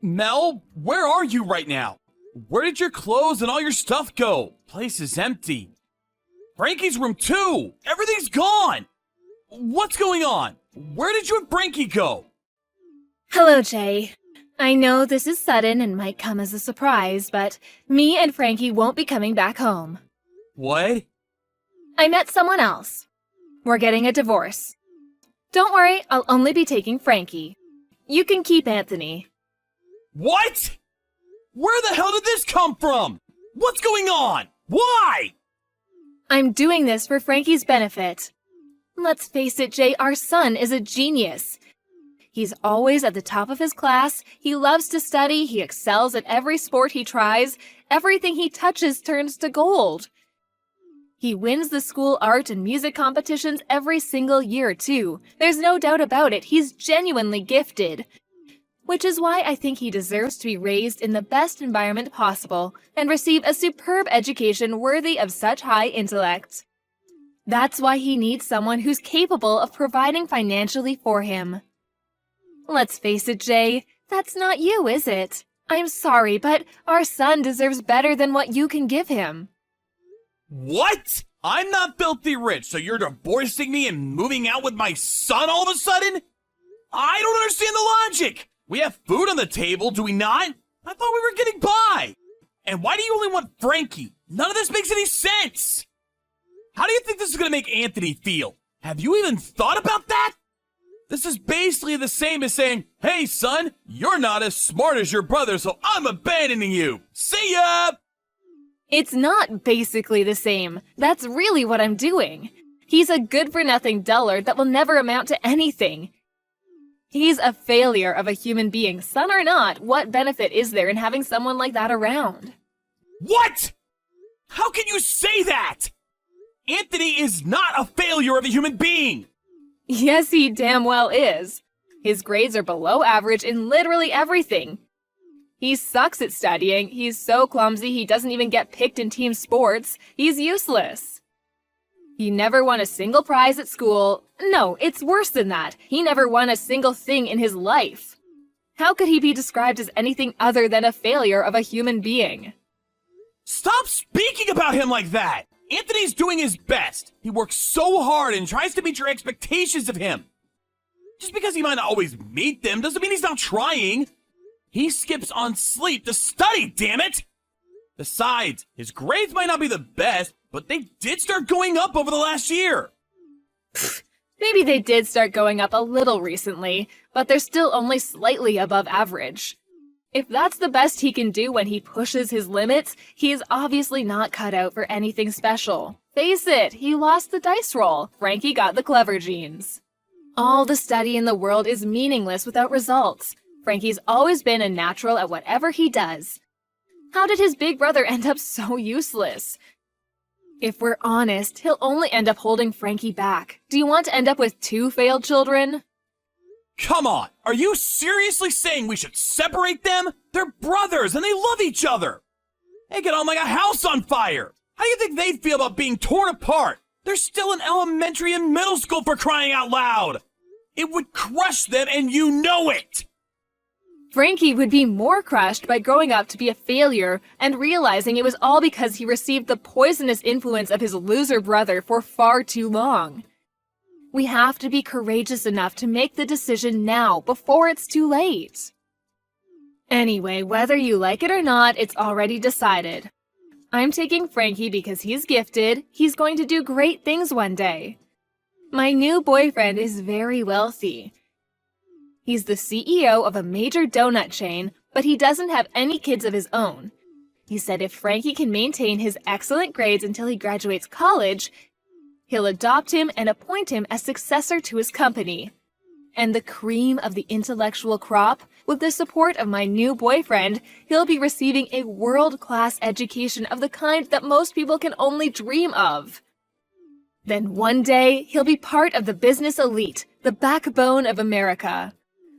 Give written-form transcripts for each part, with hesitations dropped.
Mel, where are you right now? Where did your clothes and all your stuff go? Place is empty. Frankie's room too! Everything's gone! What's going on? Where did you and Frankie go? Hello, Jay. I know this is sudden and might come as a surprise, but me and Frankie won't be coming back home. What? I met someone else. We're getting a divorce. Don't worry, I'll only be taking Frankie. You can keep Anthony. What? Where the hell did this come from? What's going on? Why? I'm doing this for Frankie's benefit. Let's face it, Jay, our son is a genius. He's always at the top of his class, he loves to study, he excels at every sport he tries, everything he touches turns to gold. He wins the school art and music competitions every single year, too. There's no doubt about it, he's genuinely gifted. Which is why I think he deserves to be raised in the best environment possible and receive a superb education worthy of such high intellect. That's why he needs someone who's capable of providing financially for him. Let's face it, Jay, that's not you, is it? I'm sorry, but our son deserves better than what you can give him. What? I'm not filthy rich, so you're divorcing me and moving out with my son all of a sudden? I don't understand the logic. We have food on the table, do we not? I thought we were getting by. And why do you only want Frankie? None of this makes any sense. How do you think this is going to make Anthony feel? Have you even thought about that? This is basically the same as saying, hey son, you're not as smart as your brother, so I'm abandoning you. See ya! It's not basically the same. That's really what I'm doing. He's a good-for-nothing dullard that will never amount to anything. He's a failure of a human being. Son or not, what benefit is there in having someone like that around? What? How can you say that? Anthony is not a failure of a human being. Yes, he damn well is. His grades are below average in literally everything. He sucks at studying, he's so clumsy he doesn't even get picked in team sports, he's useless. He never won a single prize at school. No, it's worse than that. He never won a single thing in his life. How could he be described as anything other than a failure of a human being? Stop speaking about him like that! Anthony's doing his best. He works so hard and tries to meet your expectations of him. Just because he might not always meet them doesn't mean he's not trying. He skips on sleep to study, damn it! Besides, his grades might not be the best, but they did start going up over the last year. Maybe they did start going up a little recently, but they're still only slightly above average. If that's the best he can do when he pushes his limits, he is obviously not cut out for anything special. Face it, he lost the dice roll. Frankie got the clever genes. All the study in the world is meaningless without results. Frankie's always been a natural at whatever he does. How did his big brother end up so useless? If we're honest, he'll only end up holding Frankie back. Do you want to end up with 2 failed children? Come on, are you seriously saying we should separate them? They're brothers and they love each other. They get on like a house on fire. How do you think they'd feel about being torn apart? They're still in elementary and middle school, for crying out loud. It would crush them and you know it. Frankie would be more crushed by growing up to be a failure and realizing it was all because he received the poisonous influence of his loser brother for far too long. We have to be courageous enough to make the decision now, before it's too late. Anyway, whether you like it or not, it's already decided. I'm taking Frankie because he's gifted. He's going to do great things one day. My new boyfriend is very wealthy. He's the CEO of a major donut chain, but he doesn't have any kids of his own. He said if Frankie can maintain his excellent grades until he graduates college, he'll adopt him and appoint him as successor to his company. And the cream of the intellectual crop, with the support of my new boyfriend, he'll be receiving a world-class education of the kind that most people can only dream of. Then one day, he'll be part of the business elite, the backbone of America.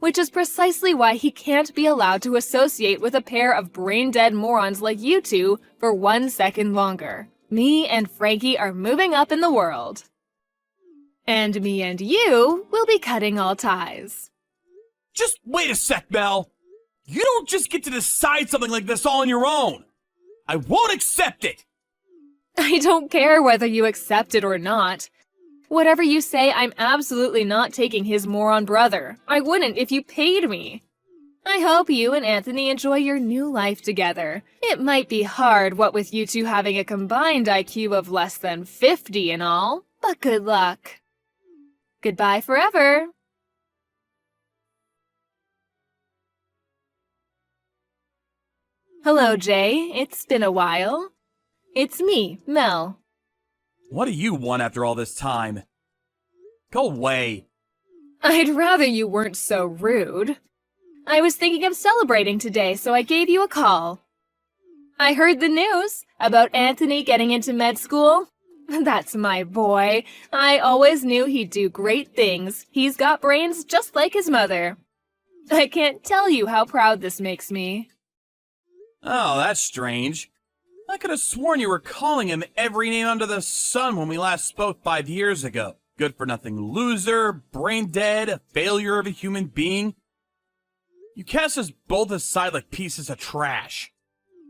Which is precisely why he can't be allowed to associate with a pair of brain-dead morons like you two for 1 second longer. Me and Frankie are moving up in the world. And me and you will be cutting all ties. Just wait a sec, Mel. You don't just get to decide something like this all on your own. I won't accept it. I don't care whether you accept it or not. Whatever you say, I'm absolutely not taking his moron brother. I wouldn't if you paid me. I hope you and Anthony enjoy your new life together. It might be hard, what with you two having a combined IQ of less than 50 and all, but good luck. Goodbye forever. Hello, Jay. It's been a while. It's me, Mel. What do you want after all this time? Go away. I'd rather you weren't so rude. I was thinking of celebrating today, so I gave you a call. I heard the news about Anthony getting into med school. That's my boy. I always knew he'd do great things. He's got brains just like his mother. I can't tell you how proud this makes me. Oh, that's strange. I could have sworn you were calling him every name under the sun when we last spoke 5 years ago. Good-for-nothing loser, brain dead, a failure of a human being. You cast us both aside like pieces of trash.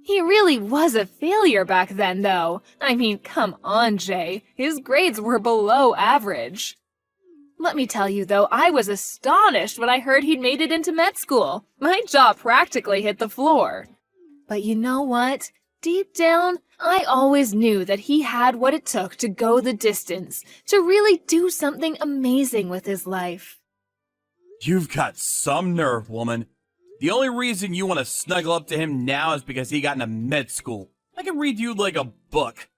He really was a failure back then, though. I mean, come on, Jay. His grades were below average. Let me tell you, though, I was astonished when I heard he'd made it into med school. My jaw practically hit the floor. But you know what? Deep down, I always knew that he had what it took to go the distance, to really do something amazing with his life. You've got some nerve, woman. The only reason you want to snuggle up to him now is because he got into med school. I can read you like a book.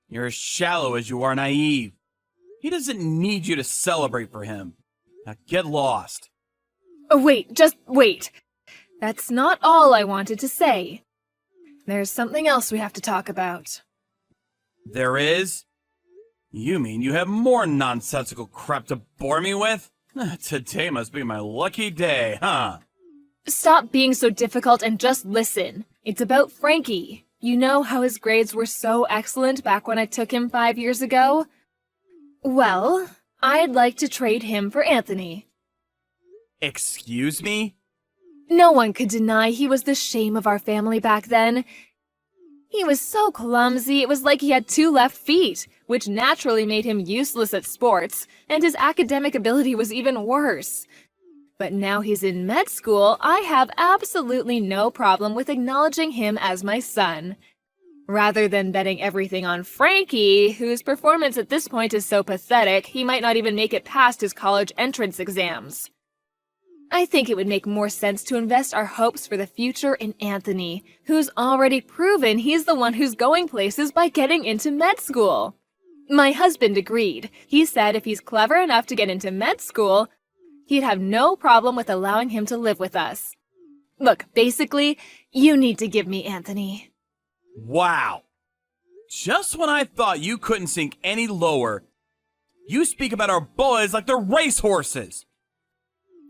You're as shallow as you are naive. He doesn't need you to celebrate for him. Now get lost. Oh, wait, just wait. That's not all I wanted to say. There's something else we have to talk about. There is? You mean you have more nonsensical crap to bore me with? Today must be my lucky day, huh? Stop being so difficult and just listen. It's about Frankie. You know how his grades were so excellent back when I took him 5 years ago? Well, I'd like to trade him for Anthony. Excuse me? No one could deny he was the shame of our family back then. He was so clumsy, it was like he had 2 left feet, which naturally made him useless at sports, and his academic ability was even worse. But now he's in med school, I have absolutely no problem with acknowledging him as my son. Rather than betting everything on Frankie, whose performance at this point is so pathetic, he might not even make it past his college entrance exams. I think it would make more sense to invest our hopes for the future in Anthony, who's already proven he's the one who's going places by getting into med school. My husband agreed. He said if he's clever enough to get into med school, he'd have no problem with allowing him to live with us. Look, basically, you need to give me Anthony. Wow. Just when I thought you couldn't sink any lower, you speak about our boys like they're racehorses.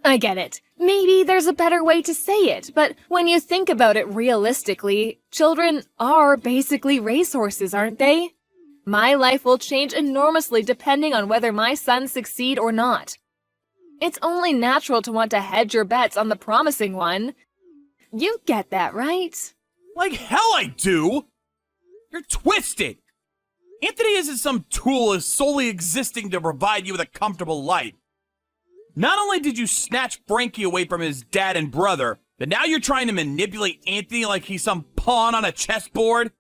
I get it. Maybe there's a better way to say it, but when you think about it realistically, children are basically racehorses, aren't they? My life will change enormously depending on whether my sons succeed or not. It's only natural to want to hedge your bets on the promising one. You get that, right? Like hell I do! You're twisted! Anthony isn't some tool solely existing to provide you with a comfortable life. Not only did you snatch Frankie away from his dad and brother, but now you're trying to manipulate Anthony like he's some pawn on a chessboard?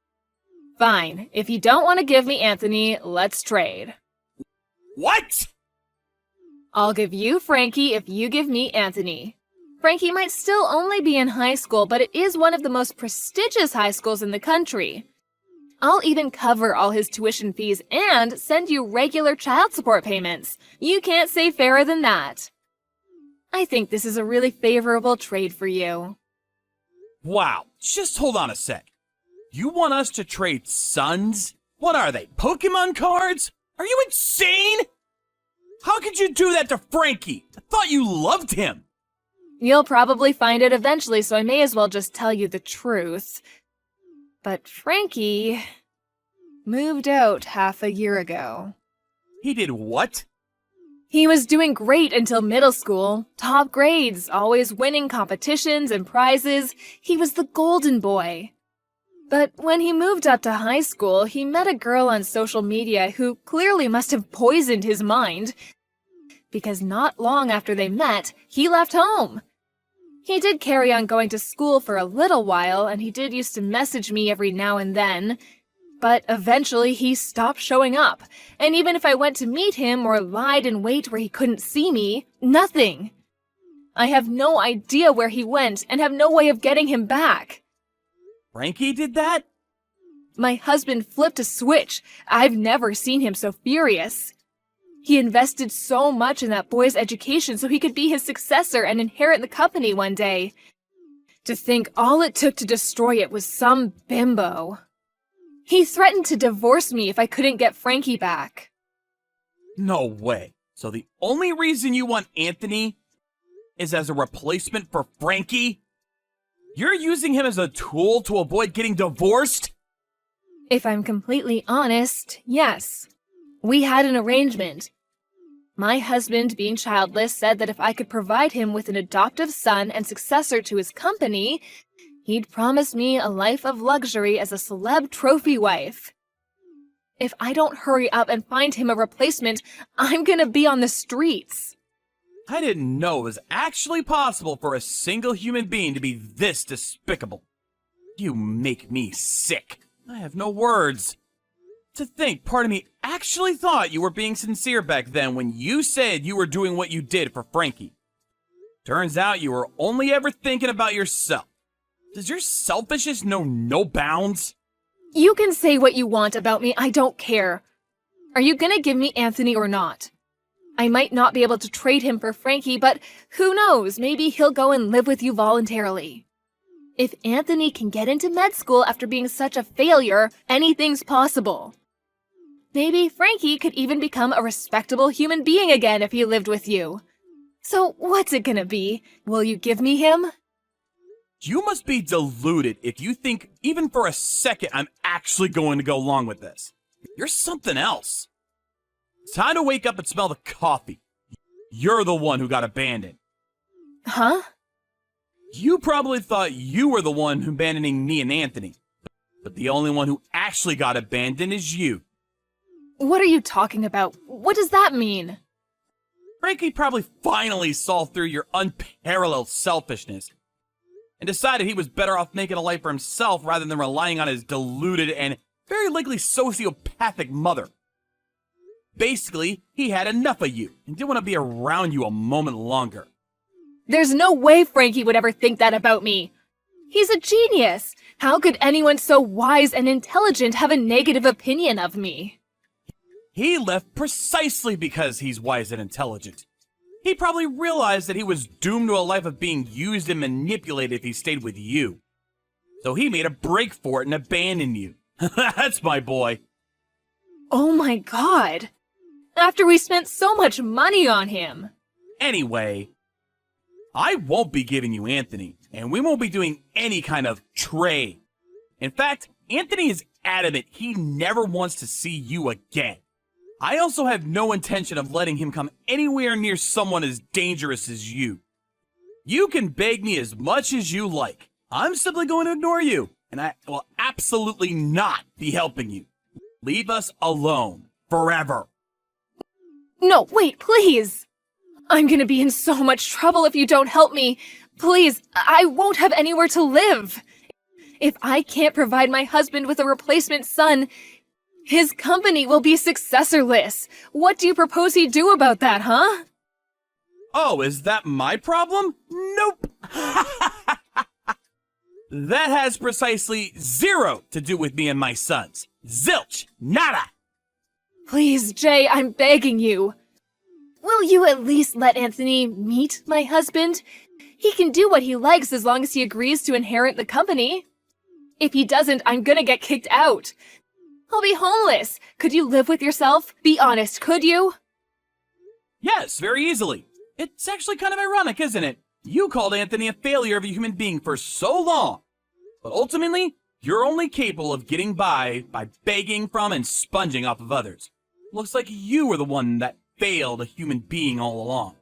Fine. If you don't want to give me Anthony, let's trade. What? I'll give you Frankie if you give me Anthony. Frankie might still only be in high school, but it is one of the most prestigious high schools in the country. I'll even cover all his tuition fees and send you regular child support payments. You can't say fairer than that. I think this is a really favorable trade for you. Wow, just hold on a sec. You want us to trade sons? What are they, Pokemon cards? Are you insane? How could you do that to Frankie? I thought you loved him. You'll probably find it eventually, so I may as well just tell you the truth. But Frankie moved out half a year ago. He did what? He was doing great until middle school. Top grades, always winning competitions and prizes. He was the golden boy. But when he moved up to high school, he met a girl on social media who clearly must have poisoned his mind, because not long after they met, he left home. He did carry on going to school for a little while, and he did used to message me every now and then, but eventually he stopped showing up, and even if I went to meet him or lied in wait where he couldn't see me, nothing. I have no idea where he went and have no way of getting him back. Frankie did that? My husband flipped a switch. I've never seen him so furious. He invested so much in that boy's education so he could be his successor and inherit the company one day. To think all it took to destroy it was some bimbo. He threatened to divorce me if I couldn't get Frankie back. No way. So the only reason you want Anthony is as a replacement for Frankie? You're using him as a tool to avoid getting divorced? If I'm completely honest, yes. We had an arrangement. My husband, being childless, said that if I could provide him with an adoptive son and successor to his company, he'd promise me a life of luxury as a celeb trophy wife. If I don't hurry up and find him a replacement, I'm gonna be on the streets. I didn't know it was actually possible for a single human being to be this despicable. You make me sick. I have no words. To think part of me actually thought you were being sincere back then when you said you were doing what you did for Frankie. Turns out you were only ever thinking about yourself. Does your selfishness know no bounds? You can say what you want about me, I don't care. Are you gonna give me Anthony or not? I might not be able to trade him for Frankie, but who knows, maybe he'll go and live with you voluntarily. If Anthony can get into med school after being such a failure, anything's possible. Maybe Frankie could even become a respectable human being again if he lived with you. So what's it gonna be? Will you give me him? You must be deluded if you think even for a second I'm actually going to go along with this. You're something else. Time to wake up and smell the coffee. You're the one who got abandoned. Huh? You probably thought you were the one who abandoning me and Anthony. But the only one who actually got abandoned is you. What are you talking about? What does that mean? Frankie probably finally saw through your unparalleled selfishness and decided he was better off making a life for himself rather than relying on his deluded and very likely sociopathic mother. Basically, he had enough of you and didn't want to be around you a moment longer. There's no way Frankie would ever think that about me. He's a genius. How could anyone so wise and intelligent have a negative opinion of me? He left precisely because he's wise and intelligent. He probably realized that he was doomed to a life of being used and manipulated if he stayed with you. So he made a break for it and abandoned you. That's my boy. Oh my god. After we spent so much money on him. Anyway, I won't be giving you Anthony, and we won't be doing any kind of trade. In fact, Anthony is adamant he never wants to see you again. I also have no intention of letting him come anywhere near someone as dangerous as you. You can beg me as much as you like. I'm simply going to ignore you, and I will absolutely not be helping you. Leave us alone. Forever. No, wait, please. I'm gonna be in so much trouble if you don't help me. Please, I won't have anywhere to live. If I can't provide my husband with a replacement son, his company will be successorless. What do you propose he do about that, huh? Oh, is that my problem? Nope. That has precisely zero to do with me and my sons. Zilch. Nada. Please, Jay, I'm begging you. Will you at least let Anthony meet my husband? He can do what he likes as long as he agrees to inherit the company. If he doesn't, I'm gonna get kicked out. I'll be homeless. Could you live with yourself? Be honest, could you? Yes, very easily. It's actually kind of ironic, isn't it? You called Anthony a failure of a human being for so long. But ultimately, you're only capable of getting by begging from and sponging off of others. Looks like you were the one that failed a human being all along.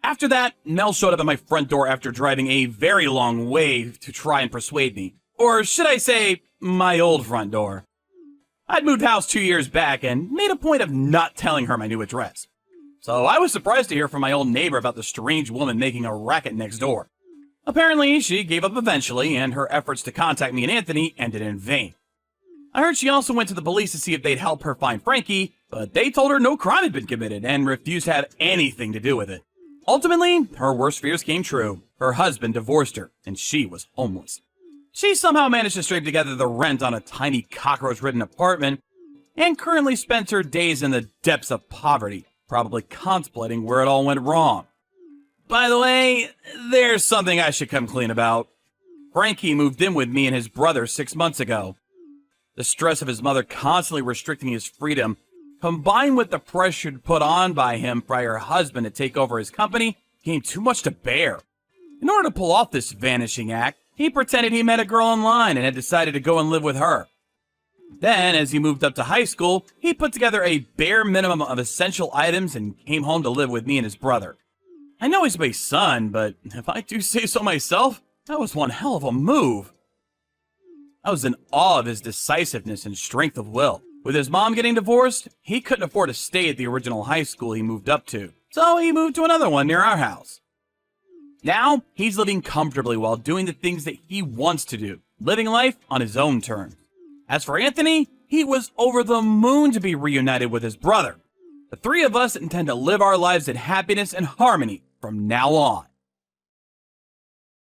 After that, Mel showed up at my front door after driving a very long way to try and persuade me. Or should I say, my old front door. I'd moved house 2 years back and made a point of not telling her my new address. So I was surprised to hear from my old neighbor about the strange woman making a racket next door. Apparently, she gave up eventually, and her efforts to contact me and Anthony ended in vain. I heard she also went to the police to see if they'd help her find Frankie, but they told her no crime had been committed and refused to have anything to do with it. Ultimately, her worst fears came true. Her husband divorced her, and she was homeless. She somehow managed to scrape together the rent on a tiny cockroach-ridden apartment, and currently spends her days in the depths of poverty, probably contemplating where it all went wrong. By the way, there's something I should come clean about. Frankie moved in with me and his brother 6 months ago. The stress of his mother constantly restricting his freedom, combined with the pressure put on by him by her husband to take over his company, became too much to bear. In order to pull off this vanishing act, he pretended he met a girl online and had decided to go and live with her. Then, as he moved up to high school, he put together a bare minimum of essential items and came home to live with me and his brother. I know he's my son, but if I do say so myself, that was one hell of a move. I was in awe of his decisiveness and strength of will. With his mom getting divorced, he couldn't afford to stay at the original high school he moved up to, so he moved to another one near our house. Now, he's living comfortably while doing the things that he wants to do, living life on his own terms. As for Anthony, he was over the moon to be reunited with his brother. The three of us intend to live our lives in happiness and harmony from now on.